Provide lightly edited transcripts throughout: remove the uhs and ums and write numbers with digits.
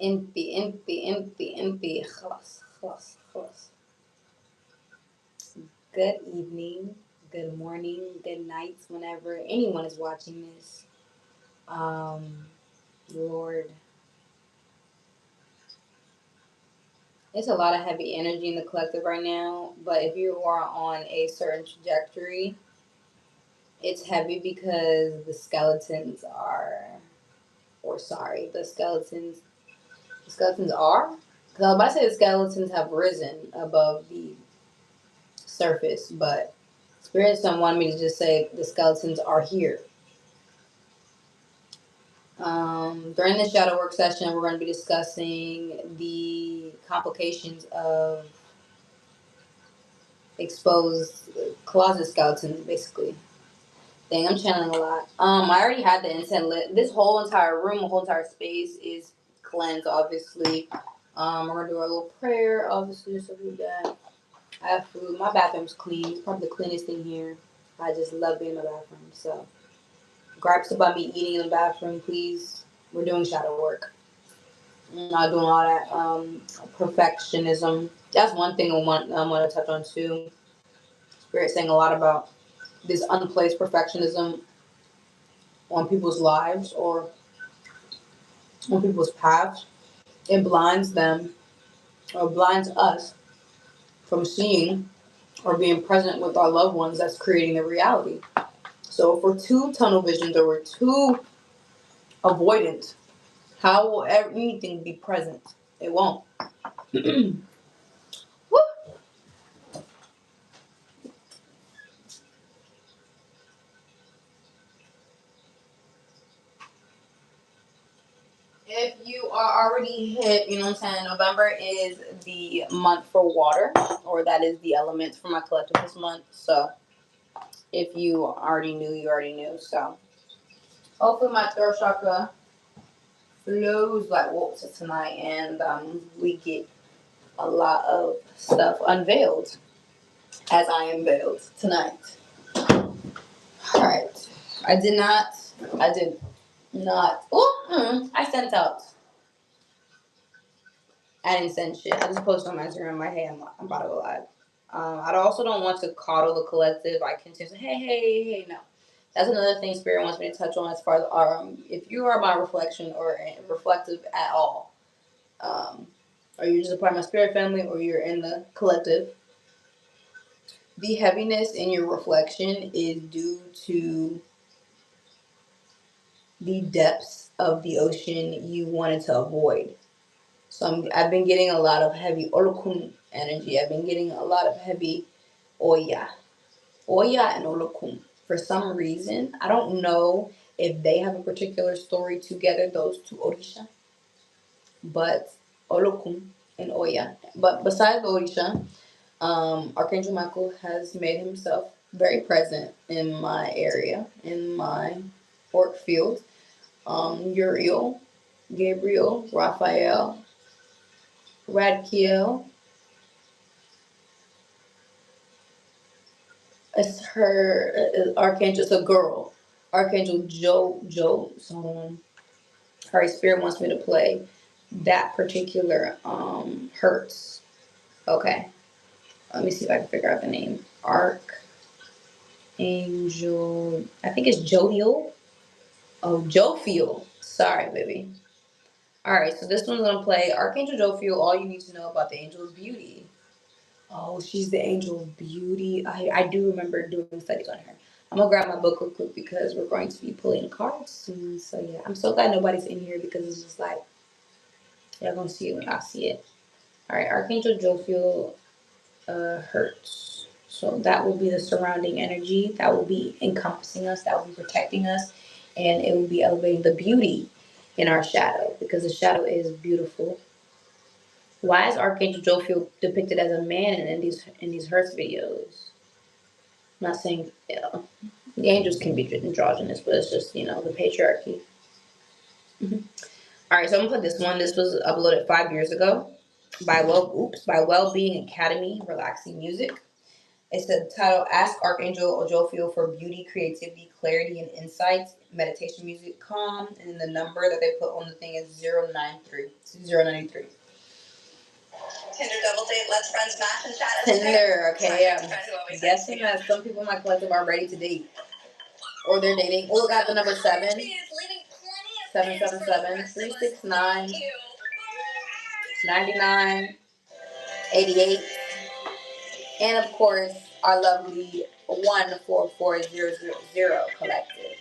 انتي خلاص. Good evening, good morning, good night, whenever anyone is watching this. Um, Lord, it's a lot of heavy energy in the collective right now, but if you are on a certain trajectory, it's heavy because the skeletons are, or sorry, the skeletons are? Because I was about to say the skeletons have risen above the surface, but Spirit Son wanted me to just say the skeletons are here. During the shadow work session, we're going to be discussing the complications of exposed closet skeletons, basically. Dang, I'm channeling a lot. I already had the incense lit. This whole entire room, the whole entire space is cleansed, obviously. We're going to do our little prayer, obviously, just to do that. I have food. My bathroom's clean. It's probably the cleanest thing here. I just love being in the bathroom. So, gripes about me eating in the bathroom, please. We're doing shadow work. I'm not doing all that perfectionism. That's one thing I want to touch on too. Spirit saying a lot about this unplaced perfectionism on people's lives or on people's paths. It blinds them or blinds us from seeing or being present with our loved ones that's creating the reality. So if we're too tunnel visioned or we're too avoidant, how will anything be present? It won't. If you are already hit, you know what I'm saying, November is the month for water, or that is the element for my collective this month. So if you already knew, you already knew. So hopefully my throat chakra flows like water tonight, and we get a lot of stuff unveiled as I unveiled tonight. All right. I did not. I sent out. I didn't send shit. I just posted on my Instagram. My hey, I'm about to go live. I also don't want to coddle the collective. I can say, hey, no. That's another thing Spirit wants me to touch on as far as if you are my reflection or reflective at all, or you're just a part of my spirit family or you're in the collective, the heaviness in your reflection is due to the depths of the ocean you wanted to avoid. So I've been getting a lot of heavy olokun energy. I've been getting a lot of heavy Oya. Oya and olokun. For some reason, I don't know if they have a particular story together, those two Orisha, but olokun and Oya. But besides Orisha, Archangel Michael has made himself very present in my area, in my work field. Uriel, Gabriel, Raphael, Radkiel, it's her Archangel. It's a girl. Archangel Joe. So her spirit wants me to play that particular Hertz. Okay. Let me see if I can figure out the name. Archangel. I think it's Jodiel. Oh, Jophiel. Sorry, baby. All right. So this one's gonna play Archangel Jophiel. All you need to know about the Angel of Beauty. Oh, she's the Angel of Beauty. I do remember doing studies on her. I'm gonna grab my book real quick because we're going to be pulling cards soon. So yeah, I'm so glad nobody's in here because it's just like y'all gonna see it when y'all see it. All right, Archangel Jophiel Hertz. So that will be the surrounding energy that will be encompassing us, that will be protecting us, and it will be elevating the beauty in our shadow because the shadow is beautiful. Why is Archangel Jophiel depicted as a man in these Hertz videos? I'm not saying the angels can be androgynous, but it's just the patriarchy. All right, so I'm gonna put this one. This was uploaded 5 years ago by Wellbeing Academy, Relaxing Music. It's the title Ask Archangel Jophiel for beauty, creativity, clarity, and insights. Meditation music, calm. And then the number that they put on the thing is 093. 093. Tinder double date, let's friends match and chat. Tinder, okay, I'm guessing that some people in my collective are ready to date. Or they're dating. Oh, got the number 7. 777 369 99 88. And of course, our lovely 144000 collective.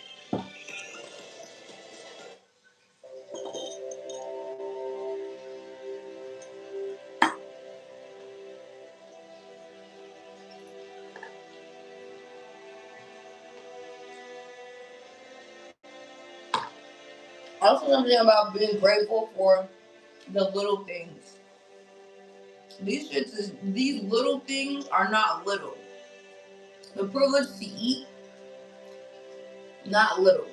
Also, something about being grateful for the little things. These little things are not little. The privilege to eat, not little.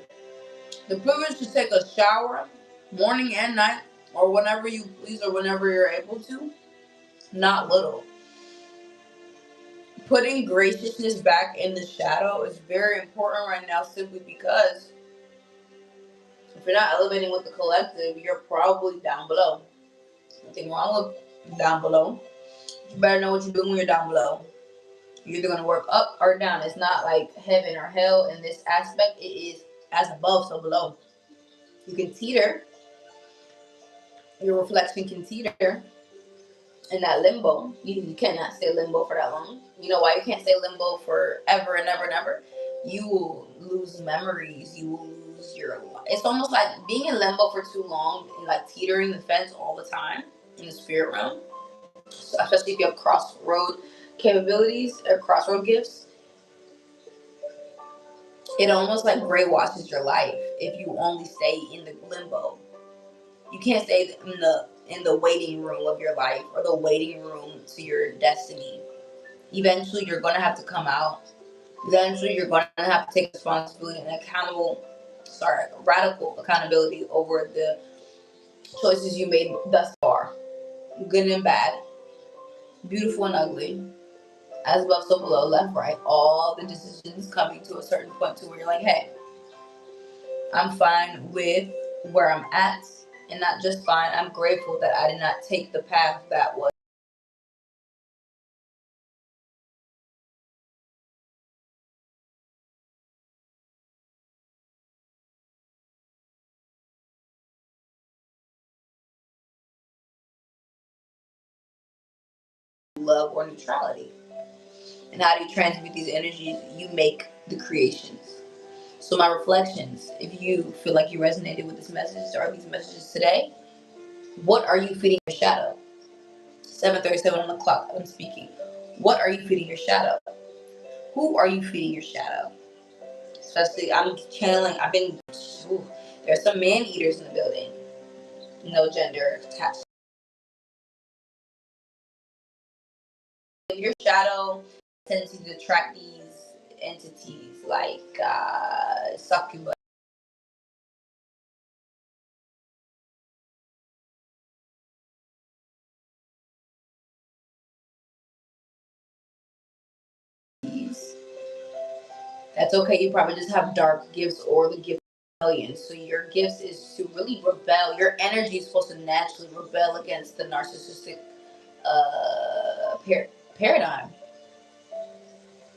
The privilege to take a shower, morning and night, or whenever you please, or whenever you're able to, not little. Putting graciousness back in the shadow is very important right now, simply because if you're not elevating with the collective, you're probably down below. Nothing wrong with down below. You better know what you're doing when you're down below. You're either going to work up or down. It's not like heaven or hell in this aspect. It is as above, so below. You can teeter. Your reflection can teeter in that limbo. You cannot stay limbo for that long. You know why you can't stay limbo forever and ever and ever? You will lose memories. You will lose your life. It's almost like being in limbo for too long and like teetering the fence all the time in the spirit realm. So especially if you have crossroad capabilities or crossroad gifts, it almost like gray washes your life if you only stay in the limbo. You can't stay in the waiting room of your life or the waiting room to your destiny. Eventually, you're going to have to come out. Eventually, you're going to have to take responsibility and radical accountability over the choices you made thus far, good and bad, beautiful and ugly, as above, so below, left, right. All the decisions coming to a certain point to where you're like, hey, I'm fine with where I'm at, and not just fine. I'm grateful that I did not take the path that was love or neutrality. And how do you transmute these energies? You make the creations. So my reflections, if you feel like you resonated with this message or these messages today, what are you feeding your shadow? 7:37 on the clock, I'm speaking. What are you feeding your shadow? Who are you feeding your shadow? Especially, I'm channeling, there's some man eaters in the building. No gender attached. Your shadow tends to attract these entities like succubus. That's okay. You probably just have dark gifts or the gift of rebellion. So your gifts is to really rebel. Your energy is supposed to naturally rebel against the narcissistic paradigm.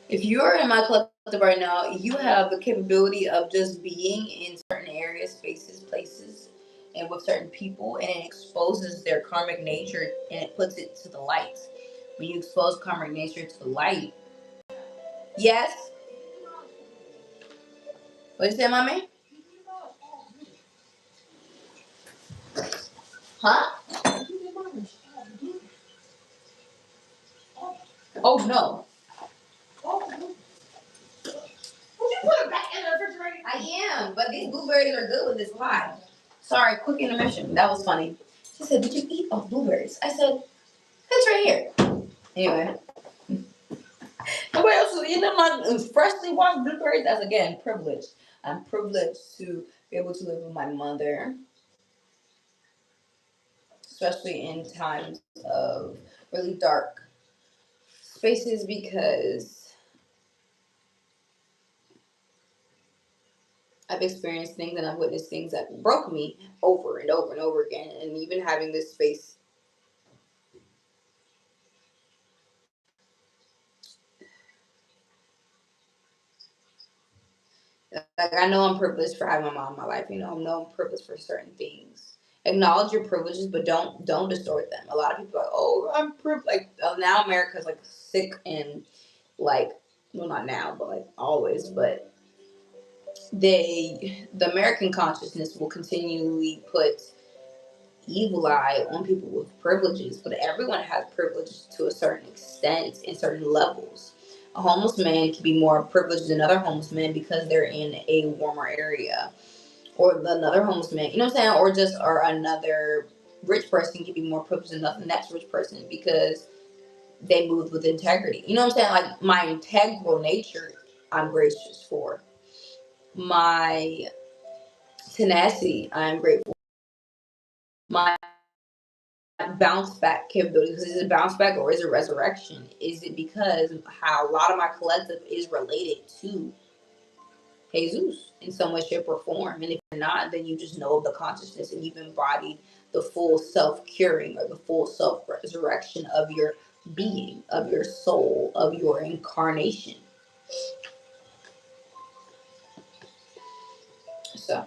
If you're in my collective right now, you have the capability of just being in certain areas, spaces, places, and with certain people, and it exposes their karmic nature and it puts it to the light. When you expose karmic nature to the light, yes. What you say, mommy? Huh? Oh no. Put it back in the refrigerator. I am, but these blueberries are good with this pie. Sorry, quick intermission. That was funny. She said, "Did you eat all blueberries?" I said, "It's right here." Anyway, nobody else was eating my freshly washed blueberries. That's again privilege. I'm privileged to be able to live with my mother, especially in times of really dark spaces because I've experienced things and I've witnessed things that broke me over and over and over again. And even having this space, like, I know I'm privileged for having my mom in my life. You know, I know I'm privileged for certain things. Acknowledge your privileges, but don't distort them. A lot of people are like, oh, I'm privileged. Like, now America's like sick and like, well, not now, but like always. But the American consciousness will continually put evil eye on people with privileges, but everyone has privilege to a certain extent in certain levels. A homeless man can be more privileged than another homeless man because they're in a warmer area, or another homeless man, you know what I'm saying, or another rich person can be more privileged than the next rich person because they moved with integrity. You know what I'm saying? Like, my integral nature, I'm gracious for. My tenacity, I'm grateful. My bounce back capability, because is it bounce back or is it resurrection? Is it because how a lot of my collective is related to Jesus in some way, shape, or form? And if you're not, then you just know of the consciousness and you've embodied the full self curing or the full self resurrection of your being, of your soul, of your incarnation. So,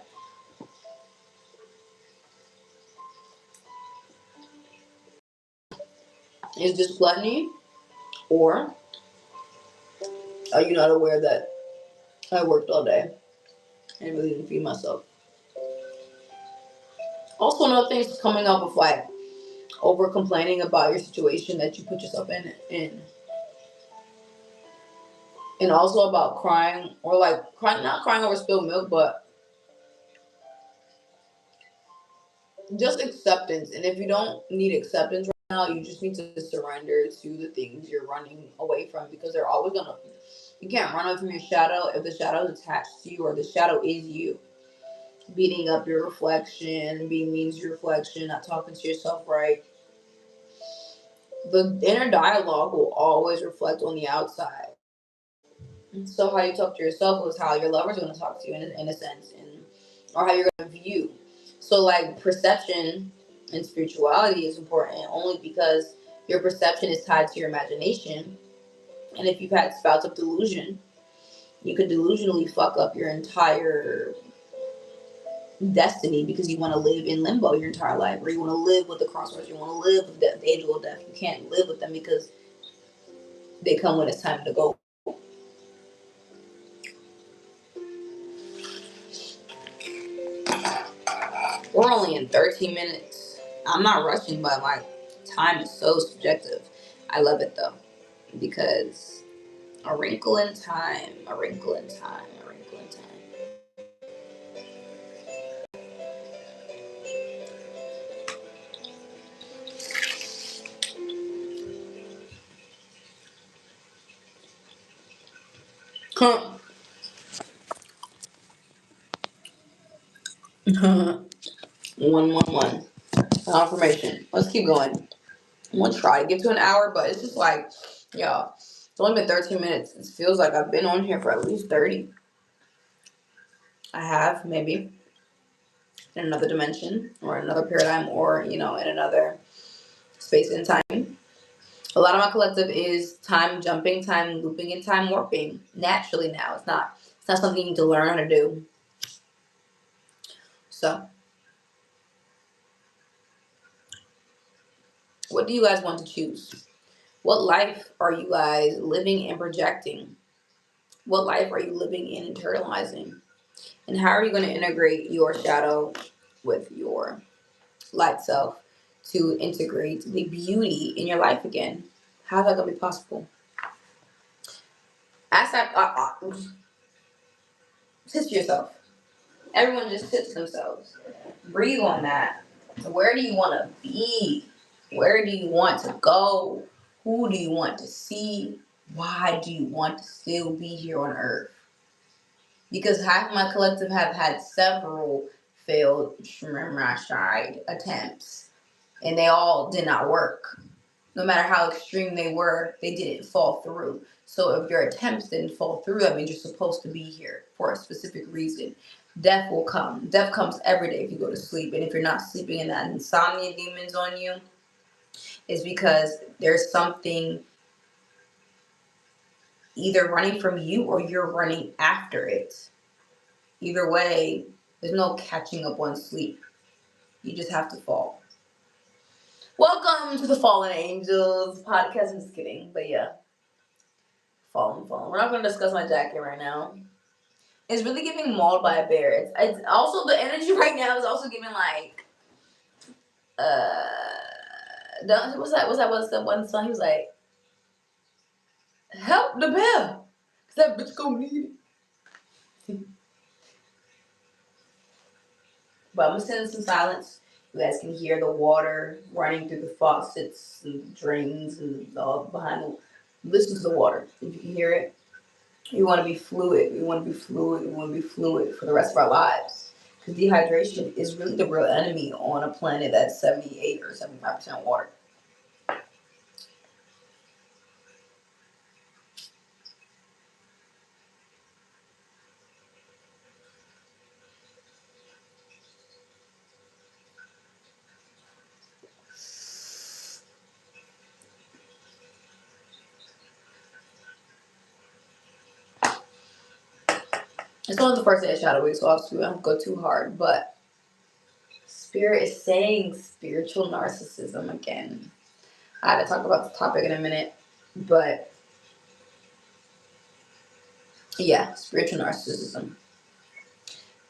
is this gluttony, or are you not aware that I worked all day and really didn't feed myself? Also, another thing is coming up with like over complaining about your situation that you put yourself in and also about crying, or like crying, not crying over spilled milk, but just acceptance. And if you don't need acceptance right now, you just need to surrender to the things you're running away from, because they're always gonna, you can't run away from your shadow if the shadow is attached to you, or the shadow is you. Beating up your reflection, being mean to your reflection, not talking to yourself right. The inner dialogue will always reflect on the outside. So how you talk to yourself is how your lover's going to talk to you in a sense, and or how you're going to view. So like perception and spirituality is important only because your perception is tied to your imagination. And if you've had spouts of delusion, you could delusionally fuck up your entire destiny because you want to live in limbo your entire life, or you want to live with the crossroads, you want to live with the angel of death. You can't live with them because they come when it's time to go. We're only in 13 minutes. I'm not rushing, but like, time is so subjective. I love it though, because a wrinkle in time, a wrinkle in time, a wrinkle in time. Huh. 111. Confirmation. Let's keep going. I'm gonna try to get to an hour, but it's just like, yo, it's only been 13 minutes. It feels like I've been on here for at least 30. I have, maybe, in another dimension, or another paradigm, or, you know, in another space and time. A lot of my collective is time jumping, time looping, and time warping naturally now. It's not something you need to learn how to do. So, what do you guys want to choose? What life are you guys living and projecting? What life are you living and internalizing? And how are you going to integrate your shadow with your light self to integrate the beauty in your life again? How's that going to be possible? Ask that. Sit to yourself. Everyone just sits themselves. Breathe on that. Where do you want to be? Where do you want to go? Who do you want to see? Why do you want to still be here on earth? Because half my collective have had several failed attempts, and they all did not work. no matter how extreme they were, they didn't fall through. So if your attempts didn't fall through, that means you're supposed to be here for a specific reason. Death will come. Death comes every day if you go to sleep. And if you're not sleeping and that insomnia demon's on you, it's because there's something either running from you or you're running after it. Either way, there's no catching up on sleep. You just have to fall. Welcome to the Fallen Angels podcast. I'm just kidding. But yeah. Fallen. We're not going to discuss my jacket right now. It's really giving mauled by a bear. It's also, the energy right now is also giving like, what's the one song? He was like, help the bear. Cause that bitch gonna need it. But I'm gonna send in some silence. You guys can hear the water running through the faucets and drains and all behind the, listen to the water. If you can hear it. We want to be fluid. We want to be fluid for the rest of our lives. Because dehydration is really the real enemy on a planet that's 78 or 75% water. It's only the first day of Shadow Week, so obviously I don't go too hard. But Spirit is saying spiritual narcissism again. I had to talk about the topic in a minute. But yeah, spiritual narcissism.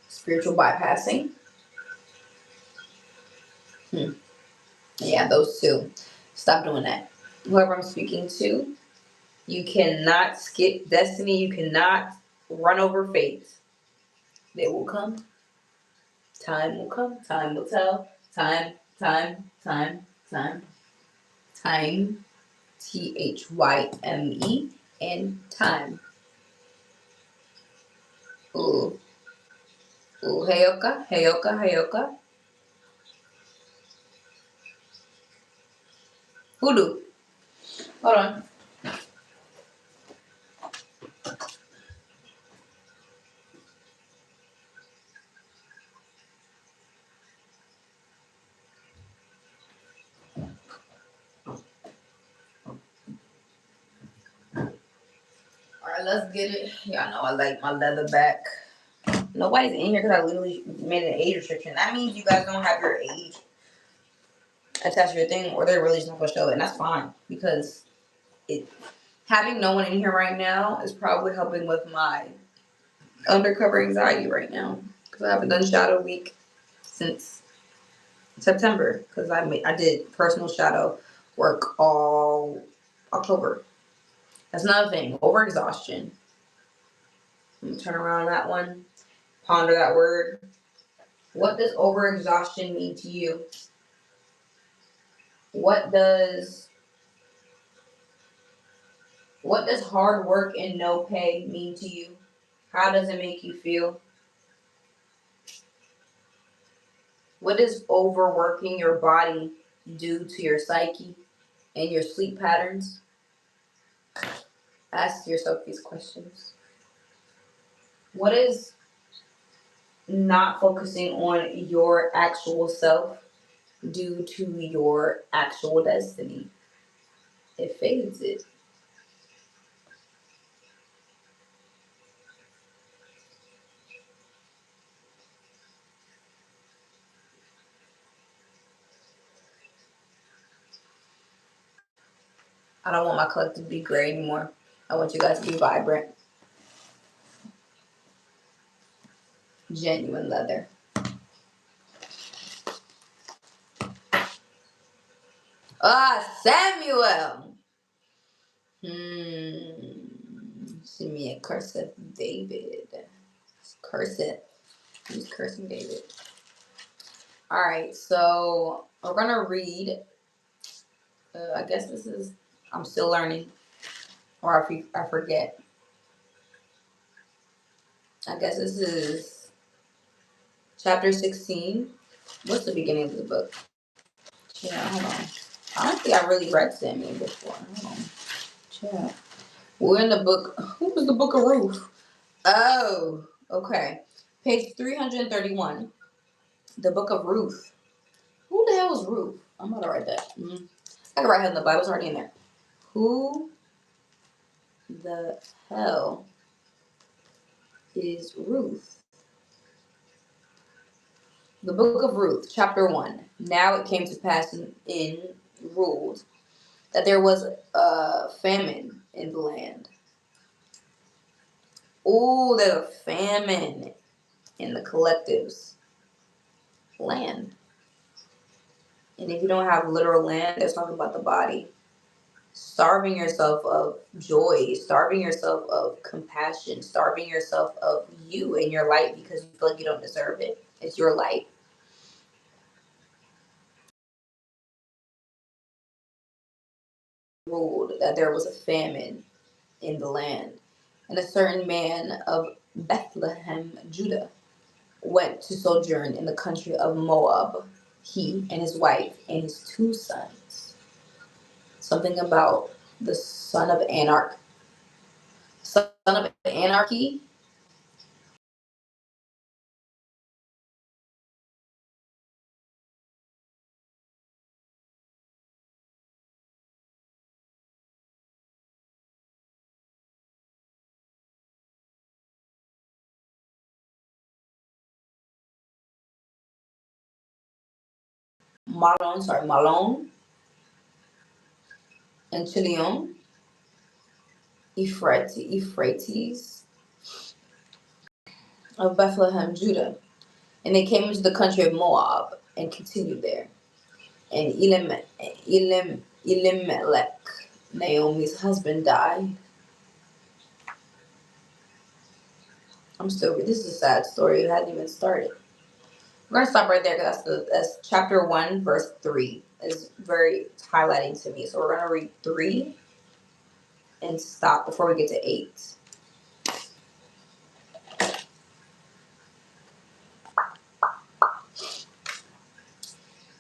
Spiritual bypassing. Yeah, those two. Stop doing that. Whoever I'm speaking to, you cannot skip destiny. You cannot run over fate. They will come. Time will come. Time will tell. Time. Time. THYME and time. Ooh. Heyoka. Hoodoo. Hold on. Alright, let's get it. Y'all know I like my leather back. Nobody's in here because I literally made an age restriction. That means you guys don't have your age attached to your thing, or they're really just not gonna show it, and that's fine because having no one in here right now is probably helping with my undercover anxiety right now because I haven't done shadow week since September because I did personal shadow work all October. That's another thing. Overexhaustion. I'm gonna turn around on that one. Ponder that word. What does overexhaustion mean to you? What does hard work and no pay mean to you? How does it make you feel? What does overworking your body do to your psyche and your sleep patterns? Ask yourself these questions. What is not focusing on your actual self due to your actual destiny? It fades it. I don't want my collective to be gray anymore. I want you guys to be vibrant. Genuine leather. Samuel. Send me a curse of David. Curse it. Who's cursing David? Alright, so we're gonna read. I guess this is. I'm still learning. Or I forget. I guess this is chapter 16. What's the beginning of the book? Yeah, hold on. I don't think I really read Samuel before. Hold on. Check. We're in the book. What was the book of Ruth? Oh, okay. Page 331. The book of Ruth. Who the hell is Ruth? I'm about to write that. I can write her in the Bible. It's already in there. Who the hell is Ruth? The book of Ruth, chapter 1. Now it came to pass in ruled that there was a famine in the land. Oh, there's a famine in the collective's land. And if you don't have literal land, it's talking about the body. Starving yourself of joy, starving yourself of compassion, starving yourself of you and your light because you feel like you don't deserve it. It's your light. Ruled that there was a famine in the land. And a certain man of Bethlehem, Judah, went to sojourn in the country of Moab, he and his wife and his 2 sons. Something about the son of anarchy. Malone, and Chilion, Euphrates of Bethlehem, Judah. And they came into the country of Moab and continued there. And Elimelech, Naomi's husband, died. This is a sad story. It hadn't even started. We're gonna stop right there because that's chapter 1, verse 3 is it's highlighting to me. So we're gonna read 3 and stop before we get to 8.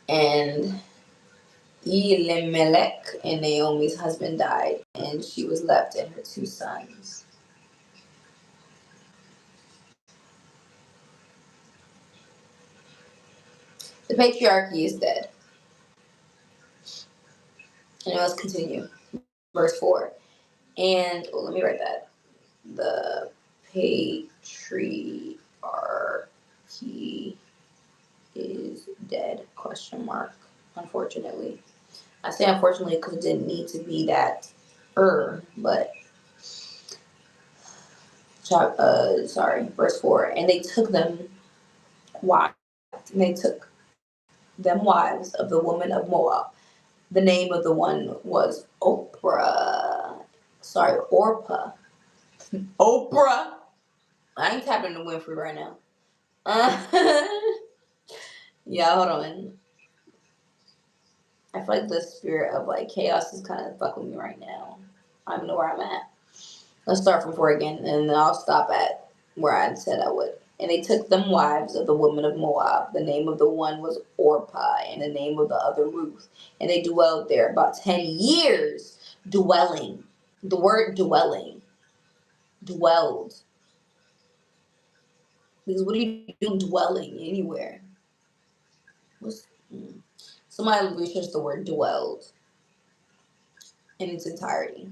And Elimelech and Naomi's husband died, and she was left and her 2 sons. The patriarchy is dead. And let's continue. Verse 4. And let me write that. The patriarchy is dead, question mark, unfortunately. I say unfortunately because it didn't need to be that, but sorry, verse 4. And they took them wives, of the woman of Moab. The name of the one was Orpah. Oprah. I ain't tapping the Winfrey right now. Yeah, hold on. I feel like the spirit of like chaos is kind of fucking with me right now. I don't know where I'm at. Let's start from 4 again, and then I'll stop at where I said I would. And they took them wives of the women of Moab. The name of the one was Orpah, and the name of the other Ruth. And they dwelled there about 10 years. Dwelling. The word dwelling. Dwelled. Because what are you doing dwelling anywhere? Somebody research the word dwelled in its entirety.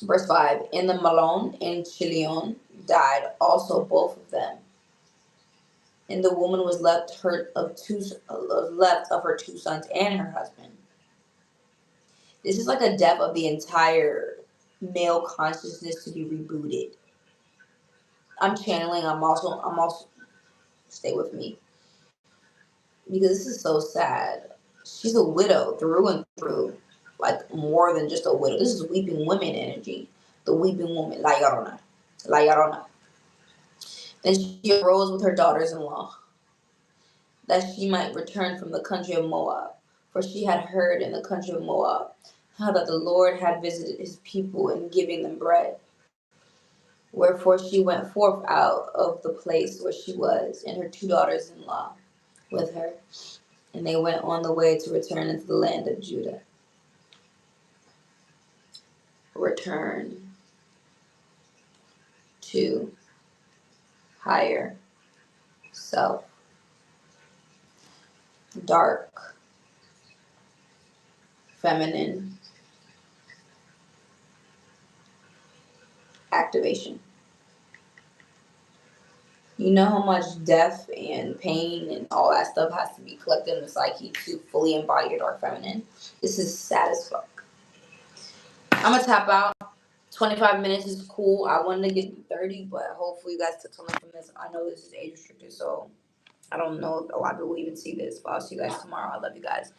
Verse 5. And the Malon and Chilion died also, both of them. And the woman was left of her 2 sons and her husband. This is like a death of the entire male consciousness to be rebooted. I'm channeling. I'm also. Stay with me because this is so sad. She's a widow through and through, like more than just a widow. This is weeping women energy. The weeping woman, La Llorona, La Llorona. Then she arose with her daughters-in-law, that she might return from the country of Moab. For she had heard in the country of Moab how that the Lord had visited his people in giving them bread. Wherefore she went forth out of the place where she was, and her 2 daughters-in-law with her. And they went on the way to return into the land of Judah. Return to higher self. Dark, feminine activation. You know how much death and pain and all that stuff has to be collected in the psyche to fully embody your dark feminine. This is sad as fuck. I'm gonna tap out. 25 minutes is cool. I wanted to get to 30, but hopefully you guys took something from this. I know this is age restricted, so I don't know if a lot of people even see this, but I'll see you guys tomorrow. I love you guys.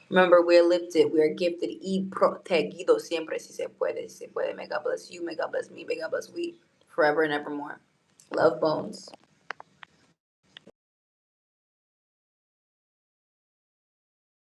Remember, we're lifted, we're gifted, y protegido siempre si se puede. Si se puede. May God bless you, may God bless me, may God bless we, forever and evermore. Love, Bones.